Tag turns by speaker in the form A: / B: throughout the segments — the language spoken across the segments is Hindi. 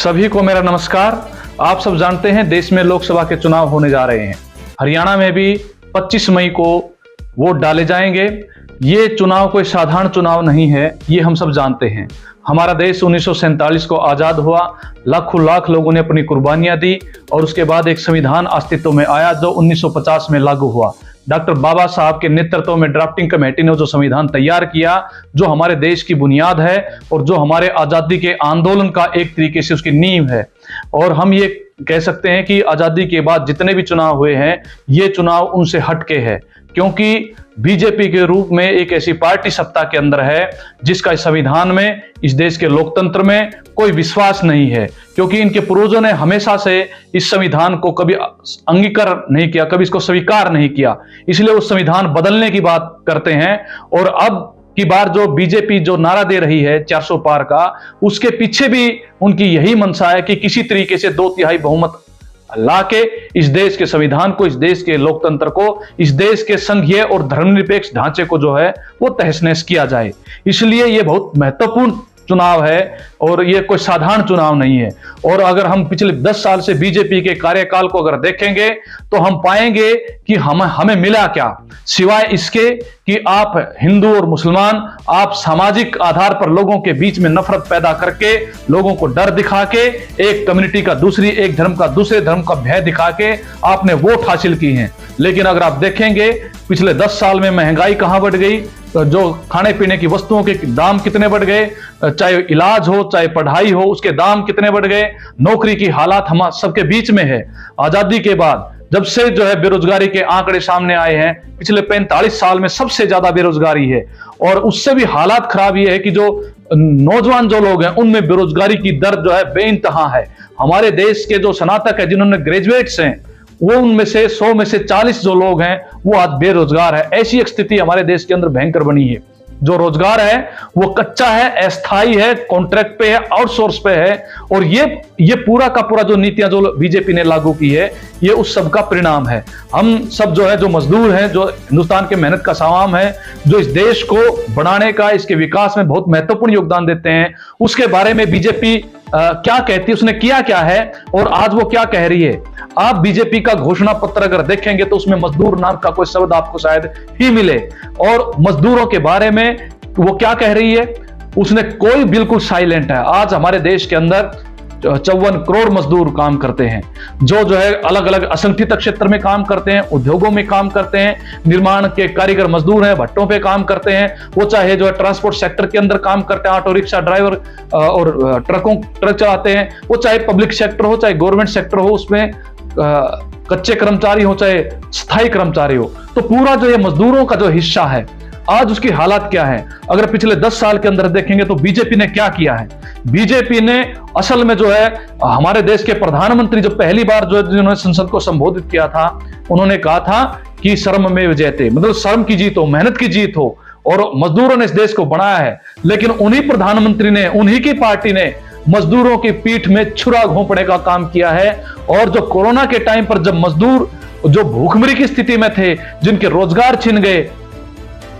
A: सभी को मेरा नमस्कार। आप सब जानते हैं देश में लोकसभा के चुनाव होने जा रहे हैं। हरियाणा में भी 25 मई को वोट डाले जाएंगे। ये चुनाव कोई साधारण चुनाव नहीं है, ये हम सब जानते हैं। हमारा देश 1947 को आजाद हुआ, लाखों लाख लोगों ने अपनी कुर्बानियां दी और उसके बाद एक संविधान अस्तित्व में आया जो 1950 में लागू हुआ। डॉक्टर बाबा साहब के नेतृत्व में ड्राफ्टिंग कमेटी ने जो संविधान तैयार किया, जो हमारे देश की बुनियाद है और जो हमारे आजादी के आंदोलन का एक तरीके से उसकी नींव है। और हम ये कह सकते हैं कि आजादी के बाद जितने भी चुनाव हुए हैं, ये चुनाव उनसे हटके है, क्योंकि बीजेपी के रूप में एक ऐसी पार्टी सत्ता के अंदर है जिसका इस संविधान में, इस देश के लोकतंत्र में कोई विश्वास नहीं है, क्योंकि इनके पूर्वजों ने हमेशा से इस संविधान को कभी अंगीकार नहीं किया, कभी इसको स्वीकार नहीं किया। इसलिए उस संविधान बदलने की बात करते हैं। और अब की बार जो बीजेपी जो नारा दे रही है 400 पार का, उसके पीछे भी उनकी यही मंशा है कि किसी तरीके से 2/3 बहुमत लाके इस देश के संविधान को, इस देश के लोकतंत्र को, इस देश के संघीय और धर्मनिरपेक्ष ढांचे को जो है वो तहस-नहस किया जाए। इसलिए ये बहुत महत्वपूर्ण चुनाव है और ये कोई साधारण चुनाव नहीं है। और अगर हम पिछले 10 साल से बीजेपी के कार्यकाल को अगर देखेंगे तो हम पाएंगे कि हमें मिला क्या, सिवाय इसके कि आप हिंदू और मुसलमान, आप सामाजिक आधार पर लोगों के बीच में नफरत पैदा करके, लोगों को डर दिखा के, एक कम्युनिटी का दूसरी, एक धर्म का दूसरे धर्म का भय दिखा के आपने वोट हासिल की हैं। लेकिन अगर आप देखेंगे पिछले 10 साल में महंगाई कहां बढ़ गई, जो खाने पीने की वस्तुओं के दाम कितने बढ़ गए, चाहे इलाज हो चाहे पढ़ाई हो, उसके दाम कितने बढ़ गए, नौकरी की हालात हम सबके बीच में है। आजादी के बाद जब से जो है बेरोजगारी के आंकड़े सामने आए हैं, पिछले 45 साल में सबसे ज्यादा बेरोजगारी है। और उससे भी हालात खराब ये है कि जो नौजवान जो लोग हैं उनमें बेरोजगारी की दर जो है बेइंतहा है। हमारे देश के जो स्नातक है, जिन्होंने ग्रेजुएट्स हैं, वो उनमें से 100 में से 40 जो लोग हैं वो आज बेरोजगार है। ऐसी एक स्थिति हमारे देश के अंदर भयंकर बनी है। जो रोजगार है वो कच्चा है, अस्थायी है, कॉन्ट्रैक्ट पे है, आउटसोर्स पे है। और ये पूरा का पूरा जो नीतियां जो बीजेपी ने लागू की है, ये उस सब का परिणाम है। हम सब जो है, जो मजदूर हैं, जो हिंदुस्तान के मेहनत का सामान है, जो इस देश को बढ़ाने का, इसके विकास में बहुत महत्वपूर्ण योगदान देते हैं, उसके बारे में बीजेपी क्या कहती है, उसने किया क्या है और आज वो क्या कह रही है। आप बीजेपी का घोषणा पत्र अगर देखेंगे तो उसमें मजदूर नाम का कोई शब्द आपको शायद ही मिले। और मजदूरों के बारे में वो क्या कह रही है, उसने कोई, बिल्कुल साइलेंट है। आज हमारे देश के अंदर 54 करोड़ मजदूर काम करते हैं, जो है अलग अलग असंगठित क्षेत्र में काम करते हैं, उद्योगों में काम करते हैं, निर्माण के कारीगर मजदूर हैं, भट्टों पे काम करते हैं, वो चाहे जो है ट्रांसपोर्ट सेक्टर के अंदर काम करते हैं, ऑटो रिक्शा ड्राइवर और ट्रक चलाते हैं, वो चाहे पब्लिक सेक्टर हो चाहे गवर्नमेंट सेक्टर हो, उसमें कच्चे कर्मचारी हो चाहे स्थायी कर्मचारी हो। तो पूरा जो ये मजदूरों का जो हिस्सा है, आज उसकी हालत क्या है। अगर पिछले 10 साल के अंदर देखेंगे तो बीजेपी ने क्या किया है। बीजेपी ने असल में जो है हमारे देश के प्रधानमंत्री जो पहली बार जो जिन्होंने संसद को संबोधित किया था, उन्होंने कहा था कि शर्म में विजयते, मतलब शर्म की जीत हो, मेहनत की जीत हो। और मजदूरों ने इस देश को बनाया है। लेकिन उन्हीं प्रधानमंत्री ने, उन्हीं की पार्टी ने मजदूरों की पीठ में छुरा घोंपने का काम किया है। और जो कोरोना के टाइम पर जब मजदूर जो भूखमरी की स्थिति में थे, जिनके रोजगार छिन गए,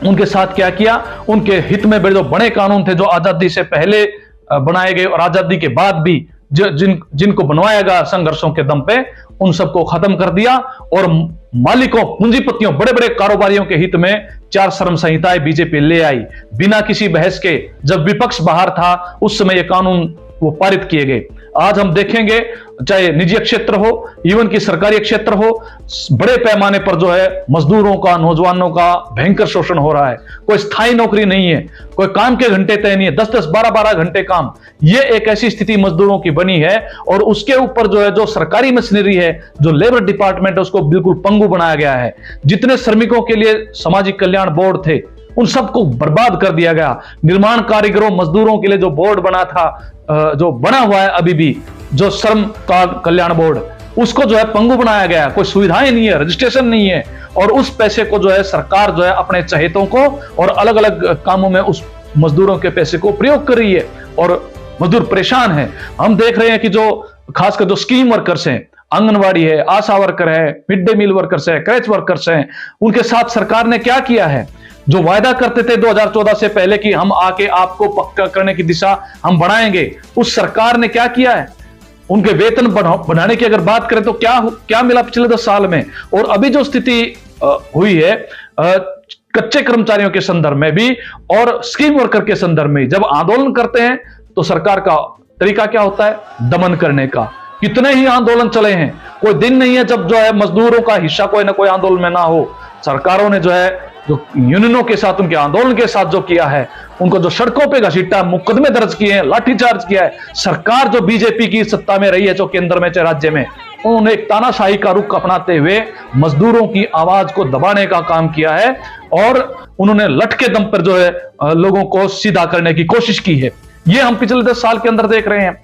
A: उनके साथ क्या किया, उनके हित में जो बड़े कानून थे, जो आजादी से पहले बनाए गए और आजादी के बाद भी जिनको बनवाया गया संघर्षों के दम पे, उन सबको खत्म कर दिया। और मालिकों, पूंजीपतियों, बड़े बड़े कारोबारियों के हित में 4 श्रम संहिताएं बीजेपी ले आई बिना किसी बहस के। जब विपक्ष बाहर था उस समय ये कानून वो पारित किए गए। आज हम देखेंगे चाहे निजी क्षेत्र हो, इवन की सरकारी क्षेत्र हो, बड़े पैमाने पर जो है मजदूरों का, नौजवानों का भयंकर शोषण हो रहा है। कोई स्थायी नौकरी नहीं है, कोई काम के घंटे तय नहीं है, 10-10, 12-12 घंटे काम। ये एक ऐसी स्थिति मजदूरों की बनी है। और उसके ऊपर जो है, जो सरकारी मशीनरी है, जो लेबर डिपार्टमेंट है, उसको बिल्कुल पंगु बनाया गया है। जितने श्रमिकों के लिए सामाजिक कल्याण बोर्ड थे, उन सबको बर्बाद कर दिया गया। निर्माण कारीगरों, मजदूरों के लिए जो बोर्ड बना था, जो बना हुआ है अभी भी, जो श्रम कल्याण बोर्ड, उसको जो है पंगु बनाया गया। कोई सुविधाएं नहीं है, रजिस्ट्रेशन नहीं है। और उस पैसे को जो है सरकार जो है अपने चहेतों को और अलग अलग कामों में उस मजदूरों के पैसे को प्रयोग कर रही है। और मजदूर परेशान है। हम देख रहे हैं कि जो खासकर जो स्कीम वर्कर्स हैं, आंगनवाड़ी है, आशा वर्कर है, मिड डे मील वर्कर्स है, क्रैच वर्कर्स हैं, उनके साथ सरकार ने क्या किया है। जो वायदा करते थे 2014 से पहले कि हम आके आपको पक्का करने की दिशा हम बढ़ाएंगे, उस सरकार ने क्या किया है। उनके वेतन बढ़ाने की अगर बात करें तो क्या मिला पिछले 10 साल में। और अभी जो स्थिति हुई है कच्चे कर्मचारियों के संदर्भ में भी और स्कीम वर्कर के संदर्भ में, जब आंदोलन करते हैं तो सरकार का तरीका क्या होता है, दमन करने का। कितने ही आंदोलन चले हैं, कोई दिन नहीं है जब जो है मजदूरों का हिस्सा कोई ना कोई आंदोलन में ना हो। सरकारों ने जो है जो यूनियनों के साथ, उनके आंदोलन के साथ जो किया है, उनको जो सड़कों पे घसीटा, मुकदमे दर्ज किए हैं, लाठीचार्ज किया है। सरकार जो बीजेपी की सत्ता में रही है, जो केंद्र में चाहे राज्य में, उन्होंने एक तानाशाही का रुख अपनाते हुए मजदूरों की आवाज को दबाने का काम किया है और उन्होंने लठ के दम पर जो है लोगों को सीधा करने की कोशिश की है। ये हम पिछले 10 साल के अंदर देख रहे हैं।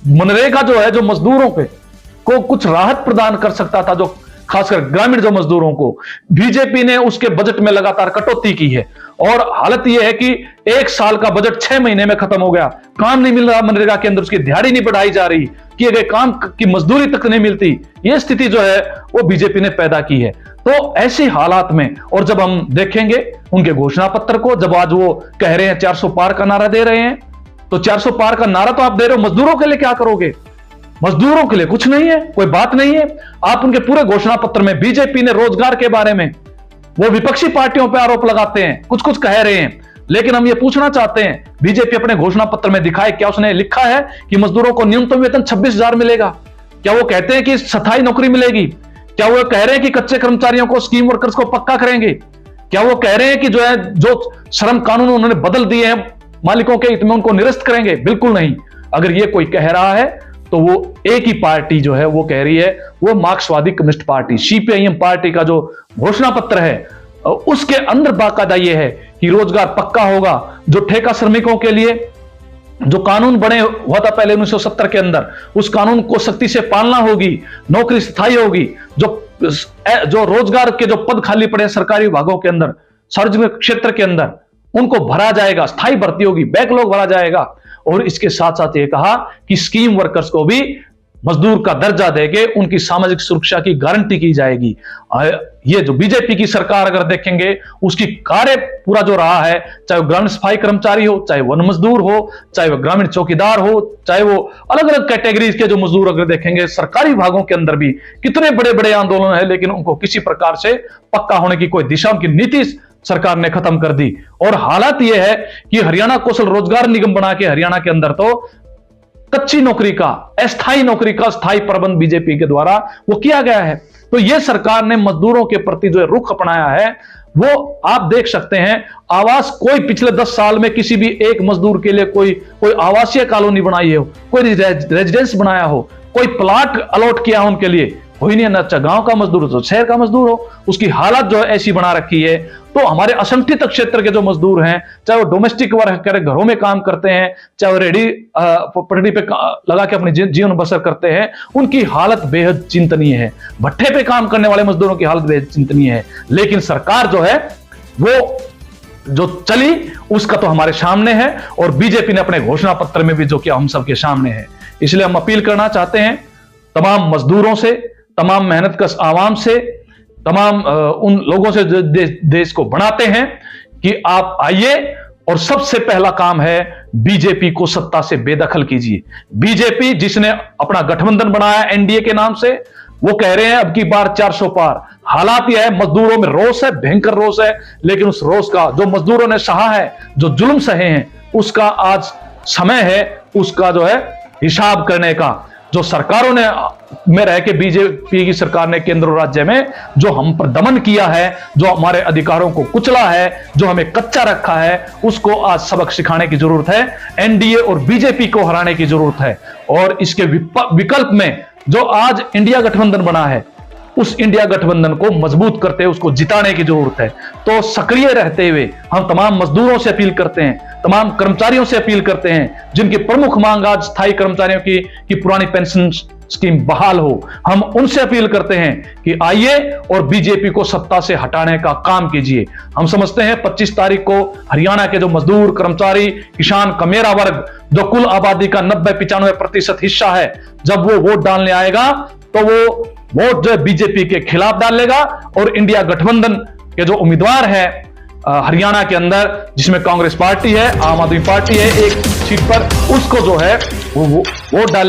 A: मनरेगा जो है, जो मजदूरों को कुछ राहत प्रदान कर सकता था, जो खासकर ग्रामीण जो मजदूरों को, बीजेपी ने उसके बजट में लगातार कटौती की है। और हालत यह है कि 1 साल का बजट 6 महीने में खत्म हो गया, काम नहीं मिल रहा मनरेगा के अंदर, उसकी दिहाड़ी नहीं बढ़ाई जा रही, किए गए काम की मजदूरी तक नहीं मिलती। यह स्थिति जो है वो बीजेपी ने पैदा की है। तो ऐसी हालात में, और जब हम देखेंगे उनके घोषणा पत्र को, जब आज वो कह रहे हैं 400 पार का नारा दे रहे हैं, तो 400 पार का नारा तो आप दे रहे हो, मजदूरों के लिए क्या करोगे? मजदूरों के लिए कुछ नहीं है, कोई बात नहीं है। आप उनके पूरे घोषणा पत्र में बीजेपी ने रोजगार के बारे में, वो विपक्षी पार्टियों पर आरोप लगाते हैं, कुछ कुछ कह रहे हैं, लेकिन हम ये पूछना चाहते हैं, बीजेपी अपने घोषणा पत्र में दिखाए, क्या उसने लिखा है कि मजदूरों को न्यूनतम वेतन 26,000 मिलेगा? क्या वो कहते हैं कि स्थायी नौकरी मिलेगी? क्या वो कह रहे हैं कि कच्चे कर्मचारियों को, स्कीम वर्कर्स को पक्का करेंगे? क्या वो कह रहे हैं कि जो श्रम कानून उन्होंने बदल दिए हैं मालिकों के हित में, उनको निरस्त करेंगे? बिल्कुल नहीं। अगर ये कोई कह रहा है तो वो एक ही पार्टी जो है वो कह रही है, वो मार्क्सवादी कम्युनिस्ट पार्टी सीपीआईएम पार्टी का जो घोषणा पत्र है उसके अंदर बाकायदा ये है कि रोजगार पक्का होगा। जो ठेका श्रमिकों के लिए जो कानून बने हुआ था पहले 1970 के अंदर, उस कानून को सख्ती से पालना होगी, नौकरी स्थायी होगी। जो रोजगार के जो पद खाली पड़े सरकारी विभागों के अंदर, सार्वजनिक क्षेत्र के अंदर, उनको भरा जाएगा, स्थायी भर्ती होगी, बैकलॉग भरा जाएगा। और इसके साथ साथ ये कहा कि स्कीम वर्कर्स को भी मजदूर का दर्जा देके उनकी सामाजिक सुरक्षा की गारंटी की जाएगी। ये जो बीजेपी की सरकार अगर देखेंगे, उसकी कार्य पूरा जो रहा है, चाहे वो ग्रामीण सफाई कर्मचारी हो, चाहे वन मजदूर हो, चाहे वो ग्रामीण चौकीदार हो, चाहे वो अलग अलग कैटेगरीज के जो मजदूर अगर देखेंगे, सरकारी विभागों के अंदर भी कितने बड़े बड़े आंदोलन है, लेकिन उनको किसी प्रकार से पक्का होने की कोई दिशा, उनकी नीति सरकार ने खत्म कर दी। और हालात यह है कि हरियाणा कौशल रोजगार निगम बना के हरियाणा के अंदर तो कच्ची नौकरी का, अस्थायी नौकरी का स्थायी प्रबंध बीजेपी के द्वारा वो किया गया है। तो ये सरकार ने मजदूरों के प्रति जो रुख अपनाया है, वो आप देख सकते हैं। आवास कोई पिछले 10 साल में किसी भी एक मजदूर के लिए कोई आवासीय कॉलोनी बनाई हो, कोई रेजिडेंस बनाया हो, कोई प्लाट अलॉट किया हो उनके लिए, हो ही नहीं। ना गांव का मजदूर हो, शहर का मजदूर हो, उसकी हालत जो है ऐसी बना रखी है। तो हमारे असंगठित क्षेत्र के जो मजदूर हैं, चाहे वो डोमेस्टिक वर्क करे, घरों में काम करते हैं, चाहे वो रेडी पटड़ी पे लगा के अपनी जीवन बसर करते हैं, उनकी हालत बेहद चिंतनीय है। भट्ठे पे काम करने वाले मजदूरों की हालत बेहद चिंतनीय है। लेकिन सरकार जो है वो जो चली उसका तो हमारे सामने है, और बीजेपी ने अपने घोषणा पत्र में भी जो किया हम सबके सामने है। इसलिए हम अपील करना चाहते हैं तमाम मजदूरों से, तमाम मेहनतकश आवाम से, तमाम उन लोगों से जो देश को बनाते हैं कि आप आइए और सबसे पहला काम है बीजेपी को सत्ता से बेदखल कीजिए। बीजेपी जिसने अपना गठबंधन बनाया एनडीए के नाम से, वो कह रहे हैं अब की बार 400 पार। हालात यह है, मजदूरों में रोष है, भयंकर रोष है, लेकिन उस रोष का जो मजदूरों ने सहा है, जो जुल्म सहे हैं, उसका आज समय है उसका जो है हिसाब करने का। जो सरकारों ने में रह के बीजेपी की सरकार ने केंद्र और राज्य में जो हम पर दमन किया है, जो हमारे अधिकारों को कुचला है, जो हमें कच्चा रखा है, उसको आज सबक सिखाने की जरूरत है। एनडीए और बीजेपी को हराने की जरूरत है। और इसके विकल्प में जो आज इंडिया गठबंधन बना है, उस इंडिया गठबंधन को मजबूत करते हुए उसको जिताने की जरूरत है। तो सक्रिय रहते हुए हम तमाम मजदूरों से अपील करते हैं, तमाम कर्मचारियों से अपील करते हैं जिनकी प्रमुख मांग आज स्थायी कर्मचारियों की पुरानी पेंशन स्कीम बहाल हो। हम उनसे अपील करते हैं कि आइए और बीजेपी को सत्ता से हटाने का काम कीजिए। हम समझते हैं 25 तारीख को हरियाणा के जो मजदूर, कर्मचारी, किसान का मेरा वर्ग, जो कुल आबादी का 90-95% हिस्सा है, जब वो वोट डालने आएगा तो वो वोट जो बीजेपी के खिलाफ डालेगा। और इंडिया गठबंधन के जो उम्मीदवार है हरियाणा के अंदर, जिसमें कांग्रेस पार्टी है, आम आदमी पार्टी है एक सीट पर, उसको जो है वो वोट डाले।